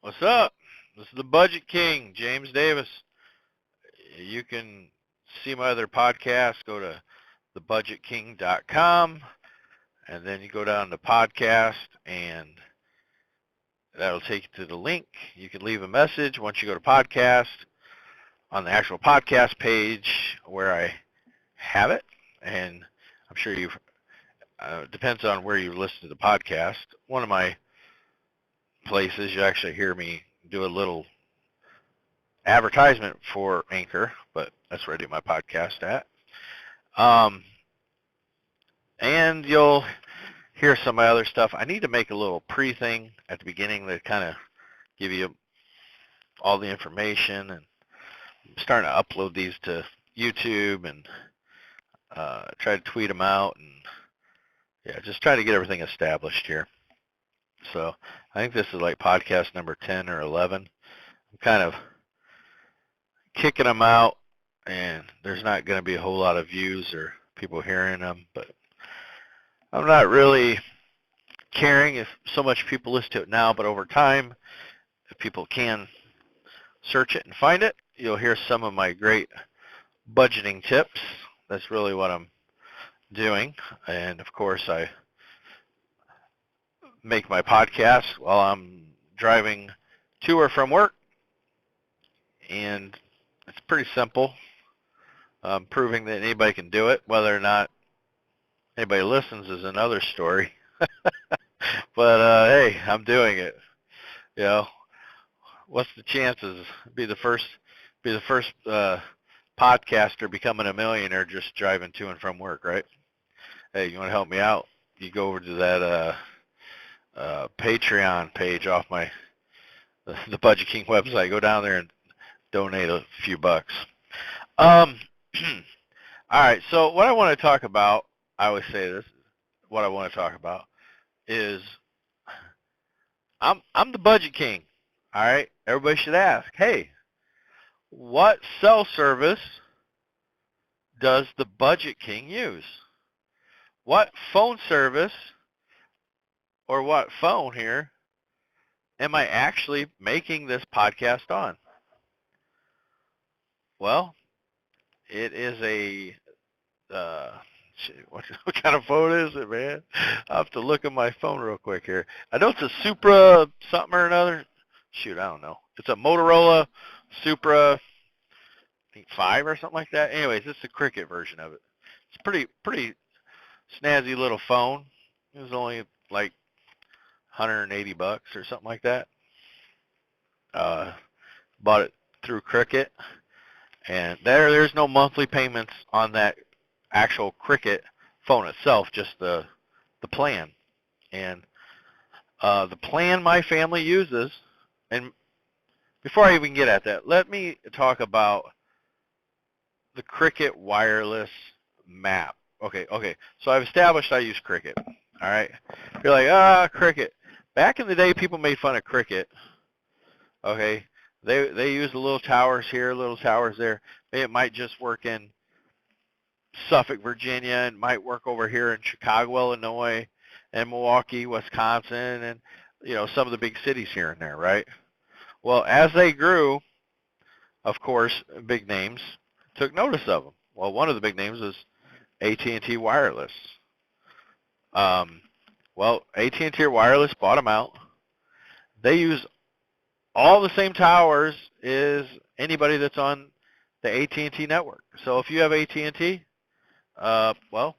What's up? This is the Budget King, James Davis. You can see my other podcasts. Go to thebudgetking.com, and then you go down to podcast, and that'll take you to the link. You can leave a message once you go to podcast on the actual podcast page where I have it, and I'm sure you've depends on where you listen to the podcast. One of my places, you actually hear me do a little advertisement for Anchor, but that's where I do my podcast at. Um, and you'll hear some of my other stuff. I need to make a little pre-thing at the beginning that kind of give you all the information, and I'm starting to upload these to YouTube and try to tweet them out, and yeah, just try to get everything established here. So I think this is like podcast number 10 or 11. I'm kind of kicking them out, and there's not going to be a whole lot of views or people hearing them, but I'm not really caring if so much people listen to it now, but over time, if people can search it and find it, you'll hear some of my great budgeting tips. That's really what I'm doing, and of course I make my podcast while I'm driving to or from work, and it's pretty simple. Proving that anybody can do it. Whether or not anybody listens is another story. But hey, I'm doing it. You know, what's the chances? Be the first podcaster becoming a millionaire just driving to and from work, right? Hey, you want to help me out? You go over to that Patreon page off the Budget King website. Go down there and donate a few bucks. All right, so what I want to talk about, I always say this, what I want to talk about is I'm the Budget King. All right, everybody should ask, hey, what cell service does the Budget King use? What phone service or what phone here am I actually making this podcast on? Well, it is a what kind of phone is it, man? I'll have to look at my phone real quick here. I know it's a Supra something or another. Shoot, I don't know. It's a Motorola Supra, I think 5 or something like that. Anyways, it's the Cricket version of it. It's pretty snazzy little phone. It was only like 180 bucks or something like that. Bought it through Cricket, and there's no monthly payments on that actual Cricket phone itself, just the plan. And the plan my family uses, and before I even get at that, let me talk about the Cricket wireless map. Okay, so I've established I use Cricket. All right, you're like, Cricket. Back in the day, people made fun of Cricket. Okay, they use the little towers here, little towers there. It might just work in Suffolk, Virginia, and might work over here in Chicago, Illinois, and Milwaukee, Wisconsin, and some of the big cities here and there, right? Well, as they grew, of course, big names took notice of them. Well, one of the big names is AT&T Wireless. Well, AT&T Wireless bought them out. They use all the same towers as anybody that's on the AT&T network. So if you have AT&T, well,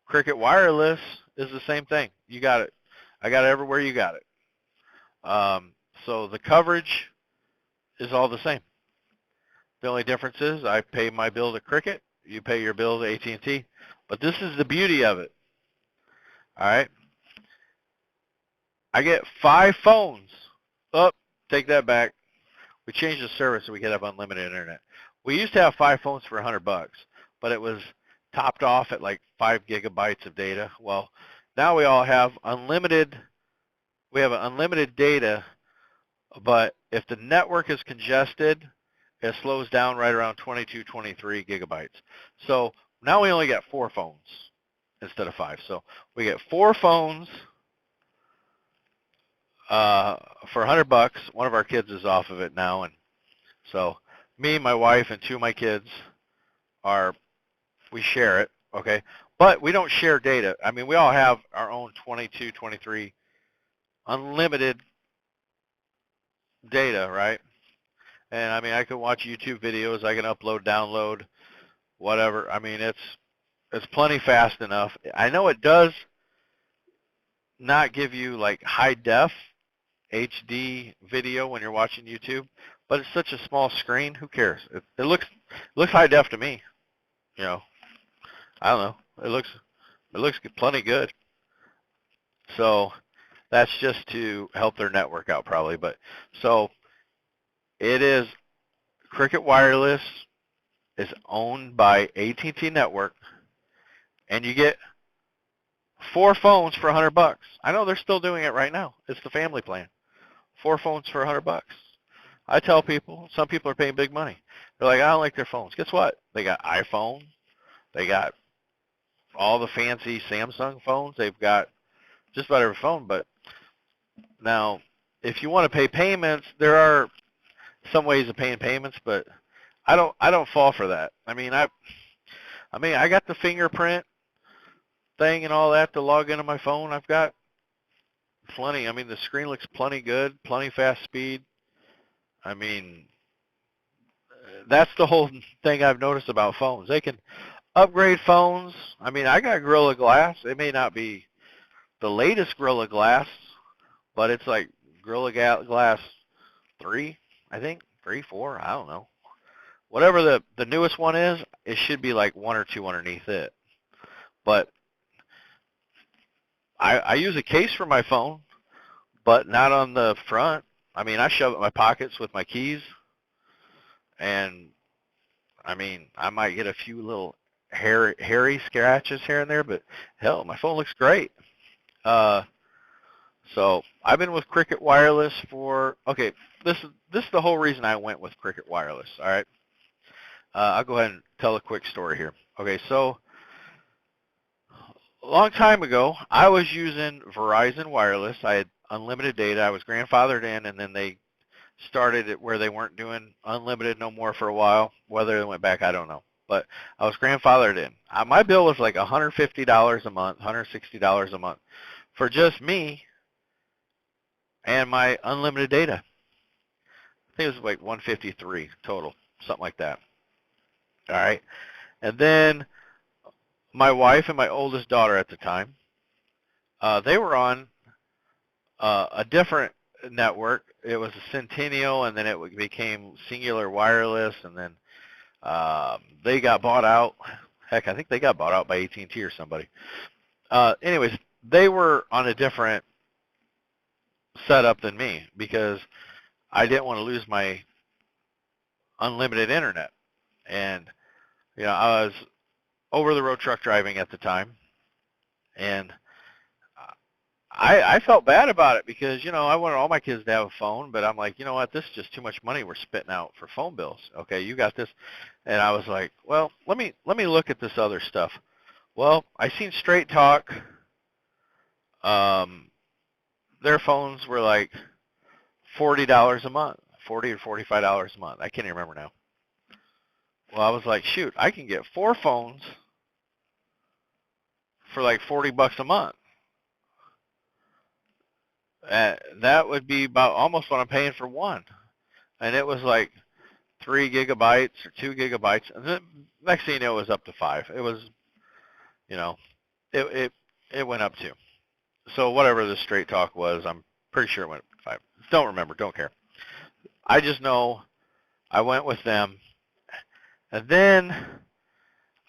Cricket Wireless is the same thing. You got it. I got it everywhere you got it. So the coverage is all the same. The only difference is I pay my bill to Cricket, you pay your bill to AT&T. But this is the beauty of it. All right. I get 5 phones. Oh, take that back. We changed the service so we could have unlimited internet. We used to have 5 phones for $100, but it was topped off at like 5 gigabytes of data. Well, now we all have unlimited. We have unlimited data, but if the network is congested, it slows down right around 22, 23 gigabytes. So now we only got 4 phones instead of 5. So we get 4 phones for $100, one of our kids is off of it now, and so me, my wife, and two of my kids we share it, okay? But we don't share data. I mean, we all have our own 22, 23 unlimited data, right? And I mean, I can watch YouTube videos, I can upload, download, whatever. I mean, it's plenty fast enough. I know it does not give you like high def HD video when you're watching YouTube, but it's such a small screen. Who cares? It looks high def to me. You know, I don't know. It looks plenty good. So that's just to help their network out probably. But so it is Cricket Wireless is owned by AT&T Network, and you get 4 phones for $100. I know they're still doing it right now. It's the family plan. 4 phones for $100. I tell people, some people are paying big money. They're like, I don't like their phones. Guess what? They got iPhone. They got all the fancy Samsung phones. They've got just about every phone. But now, if you want to pay payments, there are some ways of paying payments, but I don't fall for that. I mean, I got the fingerprint thing and all that to log into my phone. I've got plenty. I mean, the screen looks plenty good, plenty fast speed. I mean, that's the whole thing I've noticed about phones. They can upgrade phones. I mean, I got Gorilla Glass. It may not be the latest Gorilla Glass, but it's like Gorilla Glass 3, I think, 3, 4, I don't know. Whatever the newest one is, it should be like 1 or 2 underneath it. But I use a case for my phone, but not on the front. I mean, I shove it in my pockets with my keys, and I mean, I might get a few little hairy scratches here and there, but hell, my phone looks great. So I've been with Cricket Wireless for, okay, this is the whole reason I went with Cricket Wireless, all right? I'll go ahead and tell a quick story here. Okay, so a long time ago, I was using Verizon Wireless. I had unlimited data. I was grandfathered in, and then they started it where they weren't doing unlimited no more for a while. Whether they went back, I don't know. But I was grandfathered in. My bill was like $150 a month, $160 a month for just me and my unlimited data. I think it was like $153 total, something like that. All right. And then my wife and my oldest daughter at the time, they were on a different network. It was a Centennial, and then it became Singular Wireless, and then they got bought out. Heck, I think they got bought out by AT&T or somebody. Anyways, they were on a different setup than me because I didn't want to lose my unlimited internet. And, you know, I was over-the-road truck driving at the time, and I felt bad about it because, you know, I wanted all my kids to have a phone, but I'm like, you know what, this is just too much money we're spitting out for phone bills. Okay, you got this. And I was like, well, let me look at this other stuff. Well, I seen Straight Talk. Their phones were like $40 a month, $40 or $45 a month. I can't even remember now. Well, I was like, shoot, I can get 4 phones for like $40 a month. That would be about almost what I'm paying for one. And it was like 3 gigabytes or 2 gigabytes. And then next thing you know, it was up to 5. It was, you know, it went up to. So whatever the Straight Talk was, I'm pretty sure it went up to 5. Don't remember, don't care. I just know I went with them. And then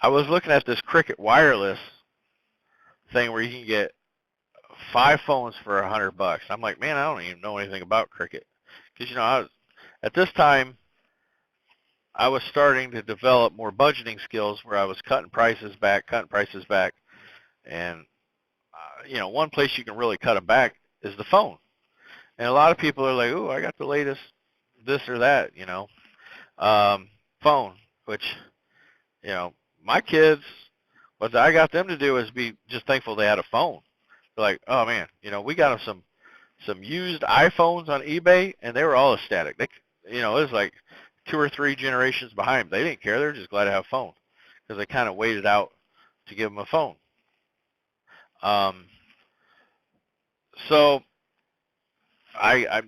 I was looking at this Cricket Wireless thing where you can get 5 phones for $100. I'm like, man, I don't even know anything about Cricket, because you know, at this time I was starting to develop more budgeting skills where I was cutting prices back, and you know, one place you can really cut them back is the phone. And a lot of people are like, "Ooh, I got the latest this or that," you know, phone. Which, you know, my kids, what I got them to do is be just thankful they had a phone. They're like, oh man, you know, we got them some used iPhones on eBay, and they were all ecstatic. They, it was like 2 or 3 generations behind them. They didn't care. They were just glad to have a phone because they kind of waited out to give them a phone. So I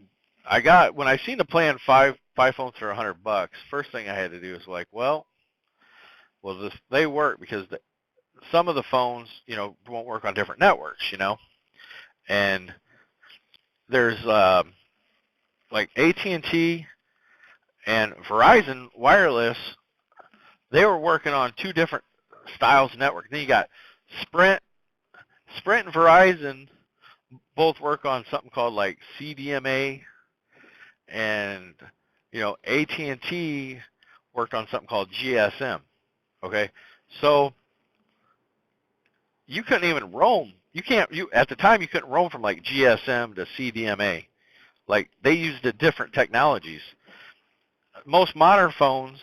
got, when I seen the plan, five phones for $100. First thing I had to do was like, well, they work because some of the phones, won't work on different networks, and there's like AT&T and Verizon Wireless. They were working on 2 different styles of network. Then you got Sprint and Verizon both work on something called like CDMA, and AT&T worked on something called GSM. Okay, so you couldn't even roam. You at the time you couldn't roam from like GSM to CDMA. Like they used the different technologies. Most modern phones,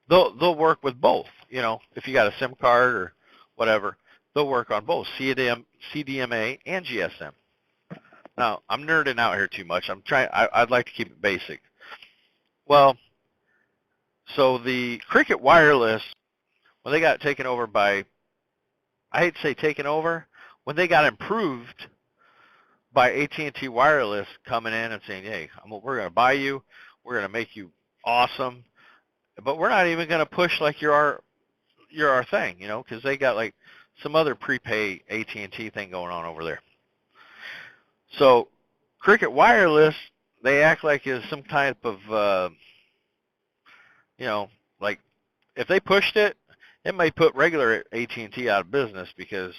they'll work with both. If you got a SIM card or whatever, they'll work on both CDMA and GSM. Now I'm nerding out here too much. I'd like to keep it basic. Well, so the Cricket Wireless, when they got taken over by, I hate to say taken over, when they got improved by AT&T Wireless coming in and saying, hey, we're going to buy you, we're going to make you awesome, but we're not even going to push like you're our thing, because they got like some other prepay AT&T thing going on over there. So Cricket Wireless, they act like it's some type of, like if they pushed it, it might put regular AT&T out of business because,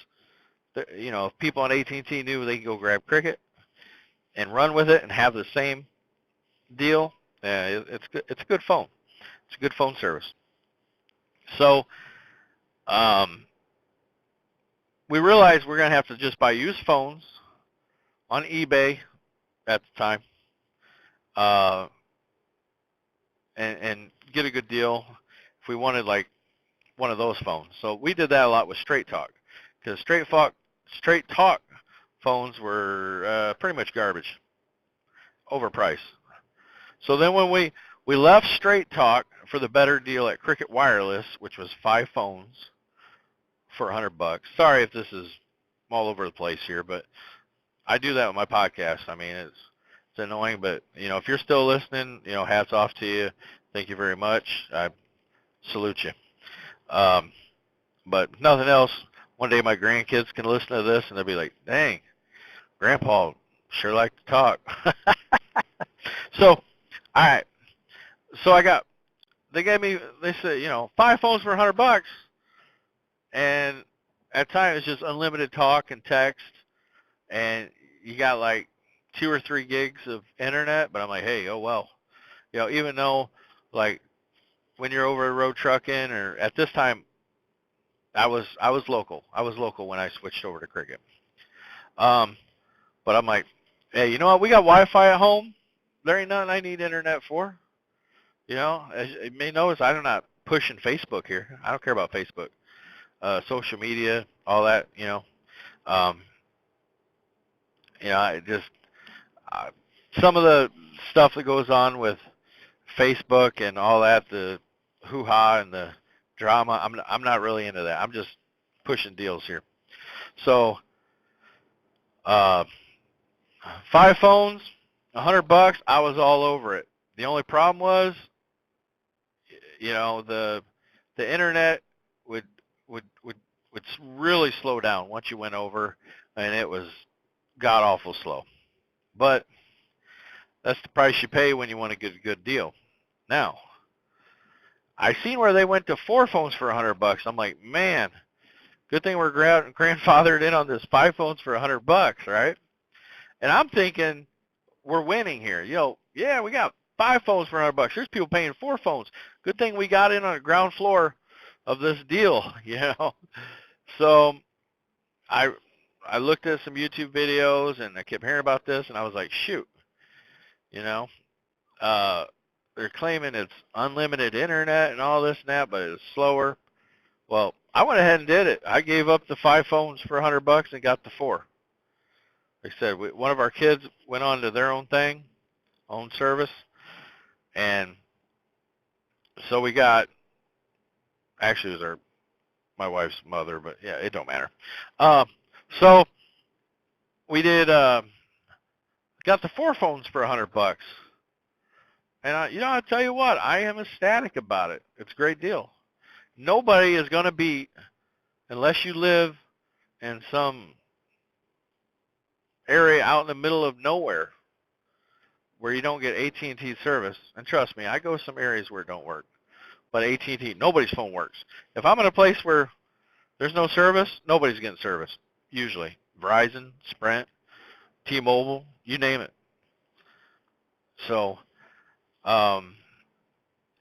if people on AT&T knew they could go grab Cricket and run with it and have the same deal, it's good. It's a good phone. It's a good phone service. So we realized we're going to have to just buy used phones on eBay at the time, and get a good deal if we wanted like one of those phones. So we did that a lot with Straight Talk, because Straight Talk phones were pretty much garbage, overpriced. So then when we left Straight Talk for the better deal at Cricket Wireless, which was 5 phones for $100. Sorry if this is all over the place here, but I do that with my podcast. I mean, it's annoying, but if you're still listening, hats off to you. Thank you very much. I salute you. But nothing else. One day my grandkids can listen to this and they'll be like, dang, Grandpa sure like to talk. So, all right. So they said, 5 phones for $100, and at times it's just unlimited talk and text, and you got like 2 or 3 gigs of internet. But I'm like, hey, oh well, even though like when you're over the road trucking, or at this time, I was local. I was local when I switched over to Cricket. But I'm like, hey, you know what? We got Wi-Fi at home. There ain't nothing I need internet for. As you may notice, I'm not pushing Facebook here. I don't care about Facebook, social media, all that. I just some of the stuff that goes on with Facebook and all that, the hoo-ha and the drama, I'm not really into that. I'm just pushing deals here. So 5 phones, $100, I was all over it. The only problem was, the internet would really slow down once you went over, and it was god awful slow. But that's the price you pay when you want to get a good deal. Now, I seen where they went to 4 phones for $100. I'm like, man, good thing we're grandfathered in on this 5 phones for $100, right? And I'm thinking we're winning here. Yeah, we got 5 phones for $100. There's people paying 4 phones. Good thing we got in on the ground floor of this deal, So I looked at some YouTube videos, and I kept hearing about this, and I was like, shoot, they're claiming it's unlimited internet and all this and that, but it's slower. Well, I went ahead and did it. I gave up the 5 phones for $100 and got the 4. Like I said, one of our kids went on to their own thing, own service, and so we got, actually it was my wife's mother, but yeah, it don't matter. So we did, got the 4 phones for $100. And I'll tell you what, I am ecstatic about it. It's a great deal. Nobody is going to beat, unless you live in some area out in the middle of nowhere where you don't get AT&T service. And trust me, I go to some areas where it don't work. But AT&T, nobody's phone works. If I'm in a place where there's no service, nobody's getting service, usually. Verizon, Sprint, T-Mobile, you name it. So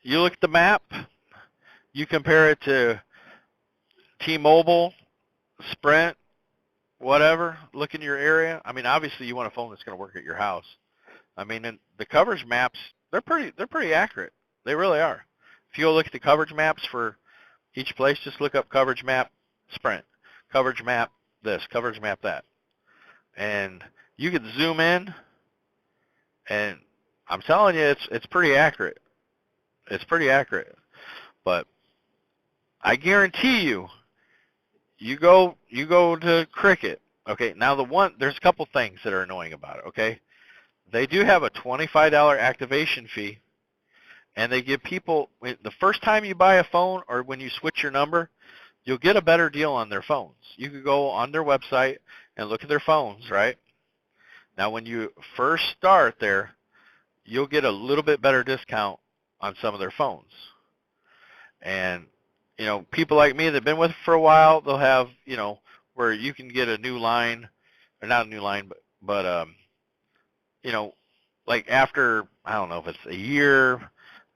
you look at the map, you compare it to T-Mobile, Sprint, whatever, look in your area. I mean, obviously you want a phone that's going to work at your house. I mean, and the coverage maps, they're pretty accurate. They really are. If you go look at the coverage maps for each place, just look up coverage map Sprint, coverage map this, coverage map that. And you can zoom in, and I'm telling you, it's pretty accurate. It's pretty accurate. But I guarantee you, you go to Cricket. Okay, now there's a couple things that are annoying about it. Okay, they do have a $25 activation fee, and they give people, the first time you buy a phone or when you switch your number, you'll get a better deal on their phones. You can go on their website and look at their phones, right? Now, when you first start there, you'll get a little bit better discount on some of their phones. And, people like me that have been with it for a while, they'll have, where you can get a new line, or not a new line, but like after, I don't know if it's a year,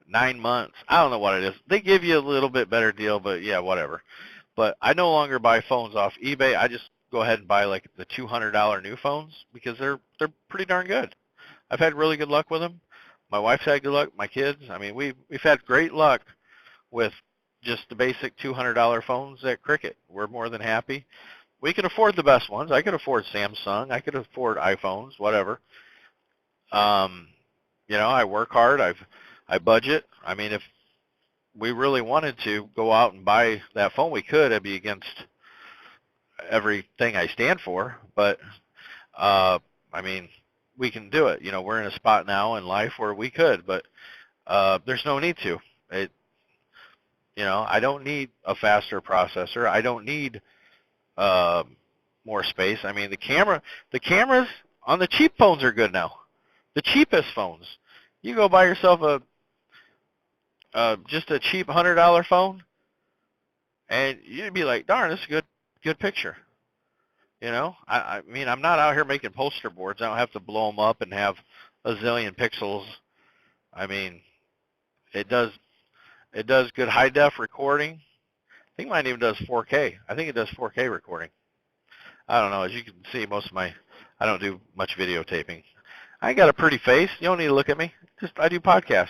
9 months, I don't know what it is. They give you a little bit better deal, but yeah, whatever. But I no longer buy phones off eBay. I just go ahead and buy like the $200 new phones because they're pretty darn good. I've had really good luck with them. My wife's had good luck. My kids. I mean, we've had great luck with just the basic $200 phones at Cricket. We're more than happy. We can afford the best ones. I could afford Samsung. I could afford iPhones, whatever. I work hard. I budget. I mean, if we really wanted to go out and buy that phone, we could. It'd be against everything I stand for. But, I mean, we can do it. We're in a spot now in life where we could, but there's no need to. I don't need a faster processor. I don't need more space. I mean, the cameras on the cheap phones are good now. The cheapest phones. You go buy yourself just a cheap $100 phone, and you'd be like, darn, this is a good picture. I mean, I'm not out here making poster boards. I don't have to blow them up and have a zillion pixels. I mean, it does good high def recording. I think mine even does 4K. I think it does 4K recording. I don't know. As you can see, I don't do much videotaping. I got a pretty face. You don't need to look at me. I do podcasts.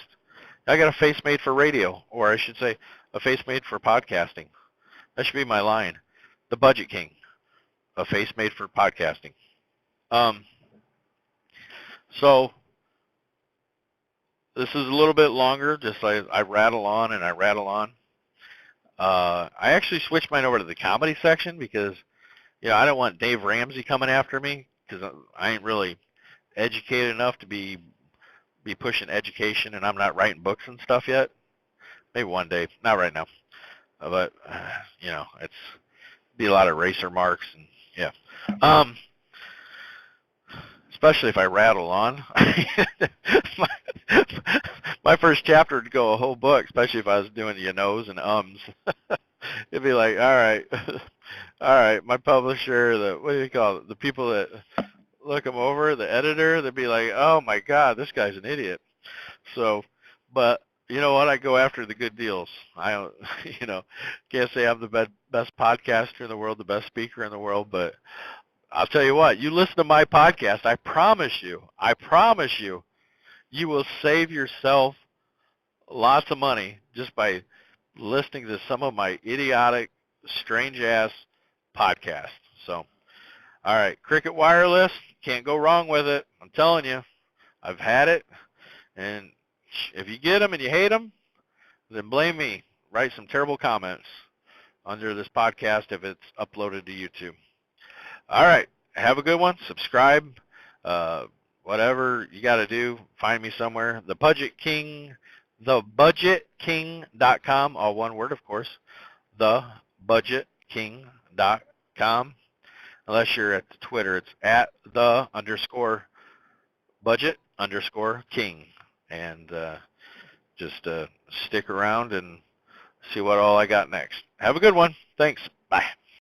I got a face made for radio, or I should say a face made for podcasting. That should be my line. The Budget King. A face made for podcasting. So this is a little bit longer, just like I rattle on and I rattle on. I actually switched mine over to the comedy section because, I don't want Dave Ramsey coming after me because I ain't really educated enough to be pushing education, and I'm not writing books and stuff yet. Maybe one day, not right now. But, it's be a lot of racer marks and, yeah. Especially if I rattle on. my first chapter would go a whole book, especially if I was doing the and ums. It'd be like, all right, my publisher, what do you call it? The people that look them over, the editor, they'd be like, oh my God, this guy's an idiot. So, but you know what? I go after the good deals. I don't, can't say I'm the best podcaster in the world, the best speaker in the world, but I'll tell you what, you listen to my podcast, I promise you, you will save yourself lots of money just by listening to some of my idiotic, strange-ass podcasts. So, all right, Cricket Wireless, Can't go wrong with it. I'm telling you. I've had it. And if you get them and you hate them, then blame me. Write some terrible comments under this podcast if it's uploaded to YouTube. All right. Have a good one. Subscribe. Whatever you got to do, find me somewhere. TheBudgetKing.com, all one word, of course. TheBudgetKing.com. Unless you're at Twitter, it's at @the_budget_king. And just stick around and see what all I got next. Have a good one. Thanks. Bye.